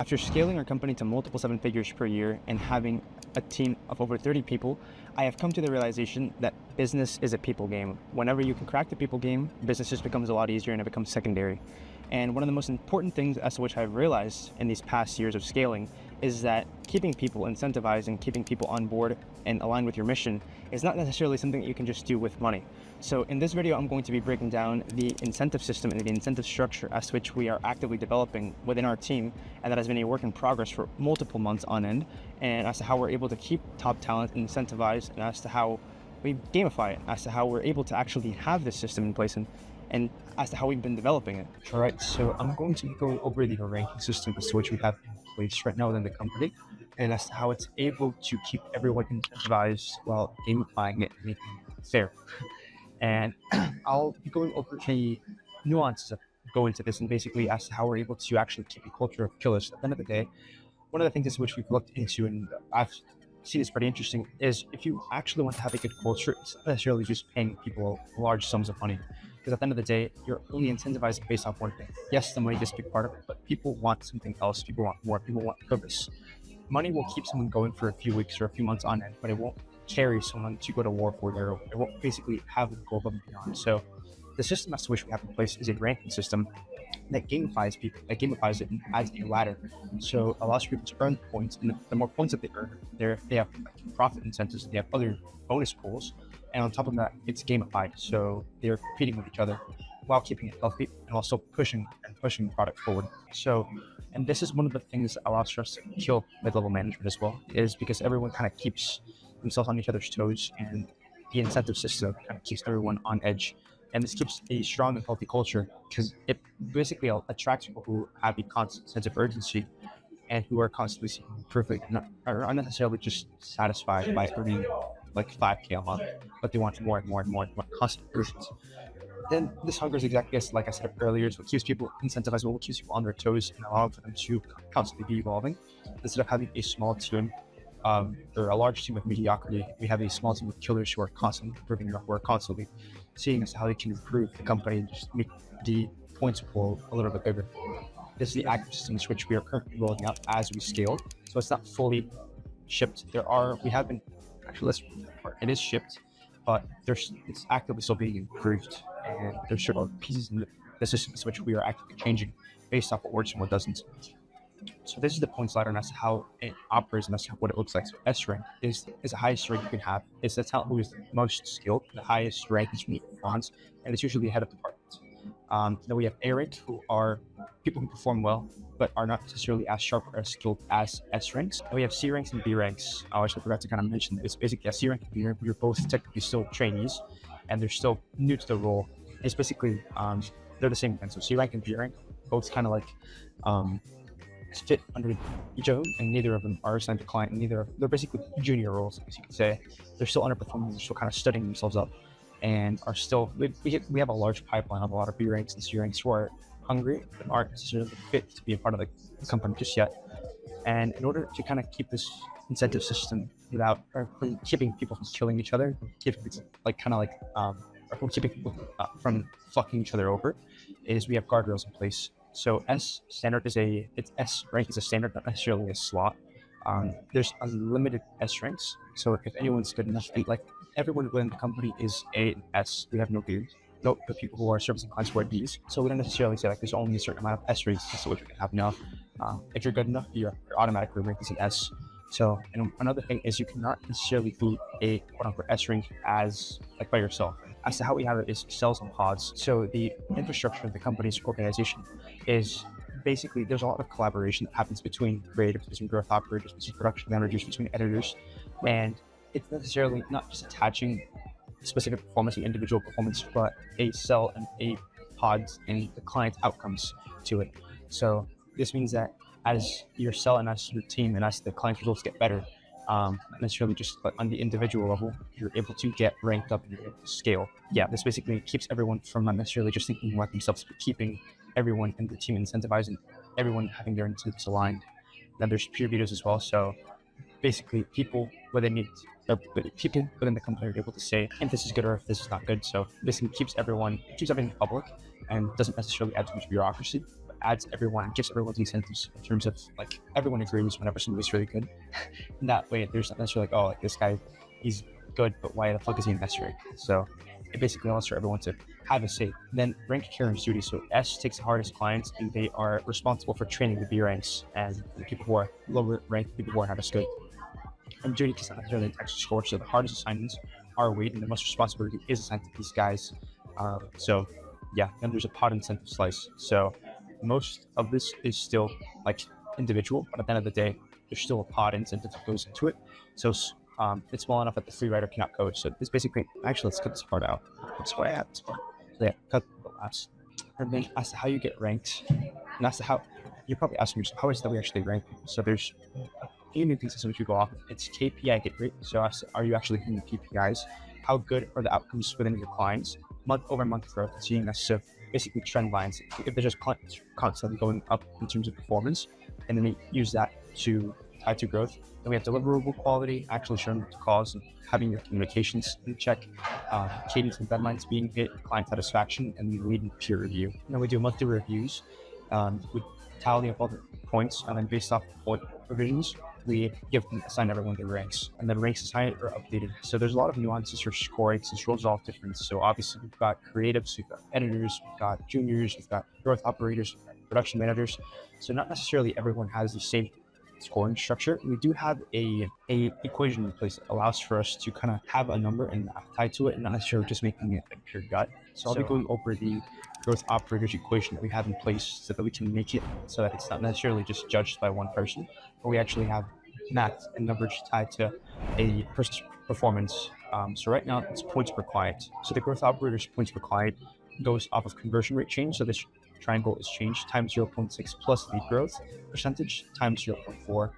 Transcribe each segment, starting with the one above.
After scaling our company to multiple seven figures per year and having a team of over 30 people, I have come to the realization that business is a people game. Whenever you can crack the people game, business just becomes a lot easier and it becomes secondary. And one of the most important things as to which I've realized in these past years of scaling is that keeping people incentivized and keeping people on board and aligned with your mission is not necessarily something that you can just do with money. So in this video, I'm going to be breaking down the incentive system and the incentive structure as to which we are actively developing within our team, and that has been a work in progress for multiple months on end, and as to how we're able to keep top talent incentivized, and as to how we gamify it, as to how we're able to actually have this system in place, and as to how we've been developing it. All right, so I'm going to go over the ranking system as to which we have in place right now within the company, and as to how it's able to keep everyone incentivized while gamifying it and making it fair. And I'll be going over the nuances that go into this, and basically as to how we're able to actually keep a culture of killers. At the end of the day, one of the things as which we've looked into, and I've seen is pretty interesting, is if you actually want to have a good culture, it's not necessarily just paying people large sums of money. Because at the end of the day, you're only incentivized based off one thing. Yes, the money is a big part of it, but people want something else. People want more. People want purpose. Money will keep someone going for a few weeks or a few months on end, but it won't carry someone to go to war for their own. It won't basically have them go above and beyond. So the system as to which we have in place is a ranking system that gamifies people, that gamifies it and adds a ladder. So it allows people to earn points, and the more points that they earn, they have like profit incentives, they have other bonus pools, and on top of that, it's gamified. So they're competing with each other while keeping it healthy and also pushing the product forward. So, and this is one of the things that allows us to kill mid-level management as well, is because everyone kind of keeps themselves on each other's toes, and the incentive system kind of keeps everyone on edge. And this keeps a strong and healthy culture because it basically attracts people who have a constant sense of urgency and who are constantly seeking improvement, are not necessarily just satisfied by earning like 5K a month, but they want more and more and more and more constant improvements. Then this hunger is exactly as, like I said earlier, is what keeps people incentivized, what keeps people on their toes and allowing for them to constantly be evolving. Instead of having a small team or a large team of mediocrity, we have a small team of killers who are constantly improving, who are constantly seeing as to how they can improve the company and just make the points pool a little bit bigger. This is the active systems which we are currently rolling out as we scale. So it's not fully shipped. We have been, actually let's read that part. It is shipped, but it's actively still being improved, and there's certain pieces in the systems which we are actively changing based off what works and what doesn't. So this is the points ladder, and that's how it operates, and that's what it looks like. So S rank is the highest rank you can have. It's the talent who is the most skilled. The highest rank is from bronze, and it's usually the head of department. Then we have A rank, who are people who perform well, but are not necessarily as sharp or as skilled as S ranks. And we have C ranks and B ranks. I actually forgot to kind of mention this. Basically, a C rank and B rank, we're both technically still trainees, and they're still new to the role. It's basically, they're the same thing. So C rank and B rank, both kind of like, fit under each other, and neither of them are assigned to client, and they're basically junior roles, as you could say. They're still underperforming, they're still kind of studying themselves up, and are still, we have a large pipeline of a lot of B ranks and C ranks who are hungry but aren't necessarily fit to be a part of the company just yet. And in order to kind of keep this incentive system without, or from keeping people from killing each other, keeping people from fucking each other over, is we have guardrails in place. So S rank is a standard, not necessarily a slot. There's unlimited S ranks. So if anyone's good enough, like everyone within the company is A and S. We have no Bs. No, the people who are servicing clients who are Bs. So we don't necessarily say like there's only a certain amount of S ranks. That's what we can have now. If you're good enough, you're automatically ranked as an S. So, and another thing is you cannot necessarily do a quote-unquote S rank as like by yourself. As to how we have it is cells and pods. So the infrastructure of the company's organization is basically, there's a lot of collaboration that happens between creatives, between growth operators, between production managers, between editors, and it's necessarily not just attaching specific performance and individual performance, but a cell and a pods and the client's outcomes to it. So this means that as your cell and as your team and as the client's results get better, not necessarily just but on the individual level, you're able to get ranked up and you're able to scale. Yeah, this basically keeps everyone from not necessarily just thinking about themselves, but keeping everyone in the team incentivized and everyone having their incentives aligned. Then there's peer videos as well. So basically people within the company are able to say if this is good or if this is not good. So basically keeps everything public and doesn't necessarily add too much bureaucracy, but adds everyone, gives everyone the incentives in terms of like everyone agrees whenever somebody's really good. And that way, there's not necessarily like, oh, like this guy, he's good, but why the fuck is he in S rank? So it basically allows for everyone to have a say. Then rank carrying duty. So S takes the hardest clients, and they are responsible for training the B ranks and the people who are lower ranked, people who are not as good. And duty does not necessarily an extra score. So the hardest assignments are weighted, and the most responsibility is assigned to these guys. So yeah, and there's a pod incentive slice. So most of this is still like individual, but at the end of the day, there's still a pod incentive that goes into it. So it's small enough that the free rider cannot code. So it's basically, actually, let's cut this part out. That's why I have this part. So yeah, cut the last. And then as to how you get ranked, and as to how, you're probably asking yourself, how is it that we actually rank? So there's a few new things that we go off. It's KPI hit rate. So as to, are you actually hitting the KPIs? How good are the outcomes within your clients? Month over month growth, seeing that. So basically trend lines. If they're just constantly going up in terms of performance, and then we use that to tie to growth. Then we have deliverable quality, actually showing the cause, and having your communications in check, cadence and deadlines being hit, client satisfaction, and we lead in peer review. And then we do monthly reviews. We tally up all the points, and then based off point revisions, we assign everyone their ranks, and then ranks assigned are updated. So there's a lot of nuances for scoring since roles are all different. So obviously we've got creatives, we've got editors, we've got juniors, we've got growth operators, we've got production managers. So not necessarily everyone has the same scoring structure. We do have a equation in place that allows for us to kind of have a number and tied to it, and not necessarily just making it like pure gut. So I'll be going over the growth operators equation that we have in place so that we can make it so that it's not necessarily just judged by one person, but we actually have math and numbers tied to a person's performance. So right now it's points per client. So the growth operator's points per client goes off of conversion rate change. So this triangle is changed times 0.6 plus lead growth percentage times 0.4,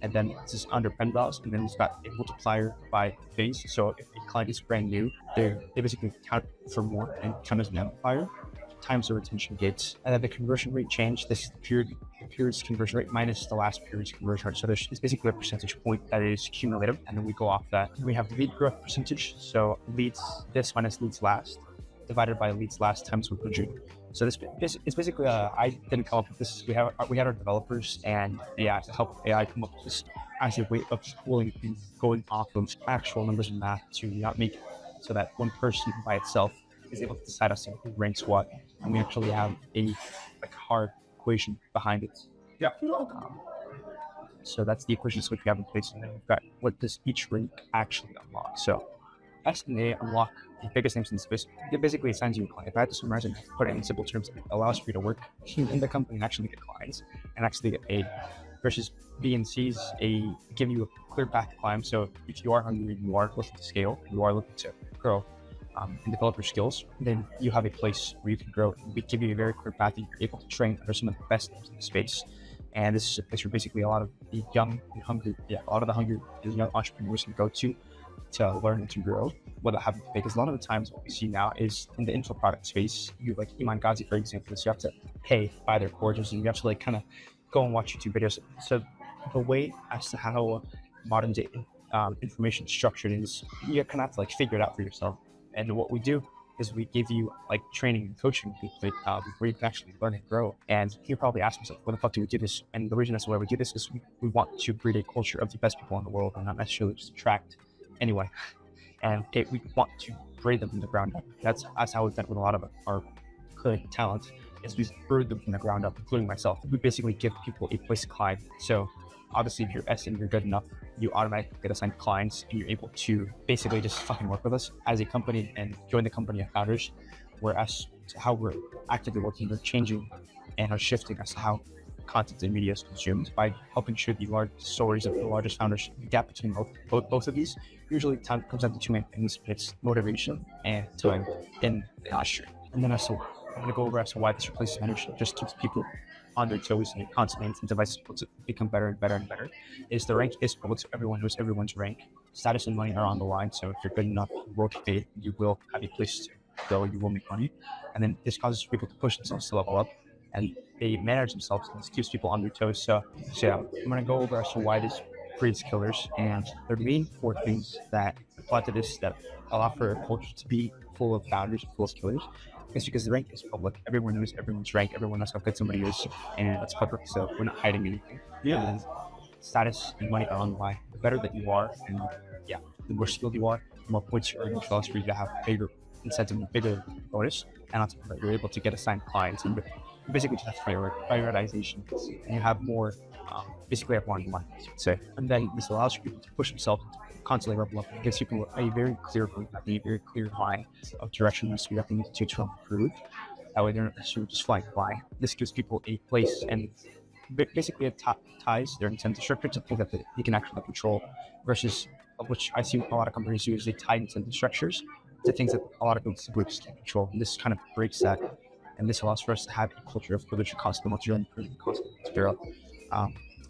and then this is under pen browse, and then it's got a multiplier by phase. So if a client is brand new, they basically count for more and count as an amplifier times the retention gates. And then the conversion rate change, this period's conversion rate minus the last period's conversion rate. So it's basically a percentage point that is cumulative, and then we go off that. We have lead growth percentage, so leads this minus leads last divided by leads last times 100. So this it's basically I didn't come up with this. We had our developers and AI to help AI come up with this as a way of schooling and going off of actual numbers in math to not make it so that one person by itself is able to decide as to who ranks what, and we actually have a hard equation behind it. Yeah. So that's the equations which we have in place, and then we've got what does each rank actually unlock. So S and A unlock the biggest names in the space. It basically assigns you a client. If I had to summarize it, put it in simple terms, it allows for you to work in the company and actually get clients and actually get paid. Versus B and C's give you a clear path to climb. So if you are hungry, you are looking to scale, you are looking to grow and develop your skills, then you have a place where you can grow. We give you a very clear path that you're able to train under some of the best names in the space. And this is a place where basically a lot of the young entrepreneurs can go to learn and to grow without having to pay. Because a lot of the times what we see now is in the info product space, you like Iman Ghazi, for example, so you have to pay by their courses, and you have to kind of go and watch YouTube videos. So the way as to how modern day information is structured is you kind of have to figure it out for yourself. And what we do is we give you training and coaching where you can actually learn and grow. And you probably ask yourself, why the fuck do we do this? And the reason as to why we do this is we want to breed a culture of the best people in the world and not necessarily just attract anyone. And we want to breed them from the ground up. That's how we've done with a lot of our good talent, is we breed them from the ground up, including myself. We basically give people a place to climb. So obviously if you're S and you're good enough, you automatically get assigned clients, and you're able to basically just fucking work with us as a company and join the company of founders. Whereas how we're actively working, we're changing and are shifting as to how content and media is consumed by helping share the large stories of the largest founders. The gap between both of these usually comes down to two main things: it's motivation and time in the industry. And then I'm going to go over as to why this replaces management just keeps people on their toes and constantly incentivizes people to become better and better and better. Is the rank is public to everyone, who's everyone's rank. Status and money are on the line, so if you're good enough, you will get paid, you will have a place to go, you will make money. And then this causes people to push themselves to level up, and they manage themselves, and this keeps people on their toes. So yeah, I'm going to go over as to why this breeds killers, and the main four things that apply to this that allow for a culture to be full of founders, full of killers, It's because the rank is public. Everyone knows everyone's rank. Everyone knows how good somebody is, and it's public. So we're not hiding anything. Yeah. And status and money are on the line. The better that you are, and yeah, the more skilled you are, the more points you earn, which allows for you to have bigger incentive, bigger bonus, and on top of that, you're able to get assigned clients. And you basically just have prioritization, and you have more. Basically, have more on the line, you could say. And then this allows people to push themselves constantly level up. It gives people a very clear roadmap, a very clear line of direction and speed that they need to take to improve. That way, they're not necessarily just flying by. This gives people a place and basically it ties their incentive structure to things that they can actually control, versus which I see a lot of companies do is they tie incentive structures to things that a lot of groups can't control. And this kind of breaks that, and this allows for us to have a culture of privilege constantly improving, constantly zero.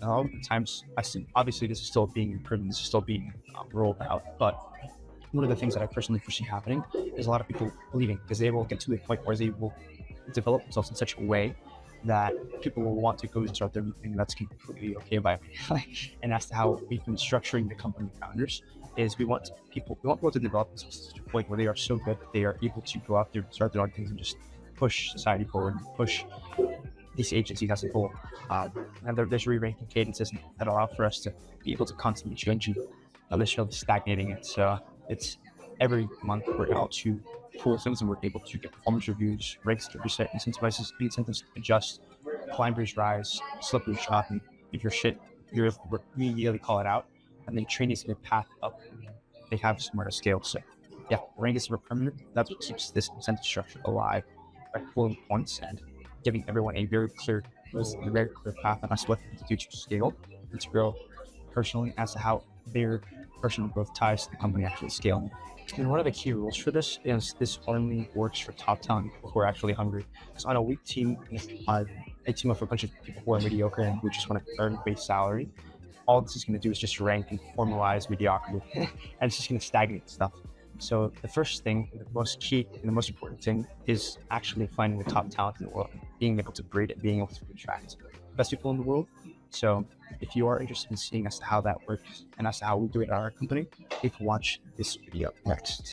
A lot of the times, I see, obviously this is still being improved, this is still being rolled out, but one of the things that I personally foresee happening is a lot of people leaving because they will get to the point where they will develop themselves in such a way that people will want to go and start their own thing. That's completely okay by me. And as to how we've been structuring the company founders is we want people to develop themselves to a point where they are so good that they are able to go out there, start their own things, and just push society forward, push these agencies as a whole. And there's re-ranking cadences that allow for us to be able to constantly change and not necessarily stagnating it. So it's every month we're out to pull things and we're able to get performance reviews, ranks to reset, incentives adjust, climbers rise, slippery shopping. If you're shit, you immediately call it out, and then trainees get path up. They have somewhere to scale. So yeah, rank is permanent. That's what keeps this incentive structure alive by pulling points and giving everyone a very clear path on us what to do to scale and to grow personally, as to how their personal growth ties to the company actually scaling. And one of the key rules for this is this only works for top talent who are actually hungry. Because on a weak team, a team of a bunch of people who are mediocre and who just want to earn base salary, all this is going to do is just rank and formalize mediocrity, and it's just going to stagnate stuff. So the first thing, the most key and the most important thing is actually finding the top talent in the world, being able to breed it, being able to attract the best people in the world. So if you are interested in seeing as to how that works and as to how we do it at our company, you can watch this video next.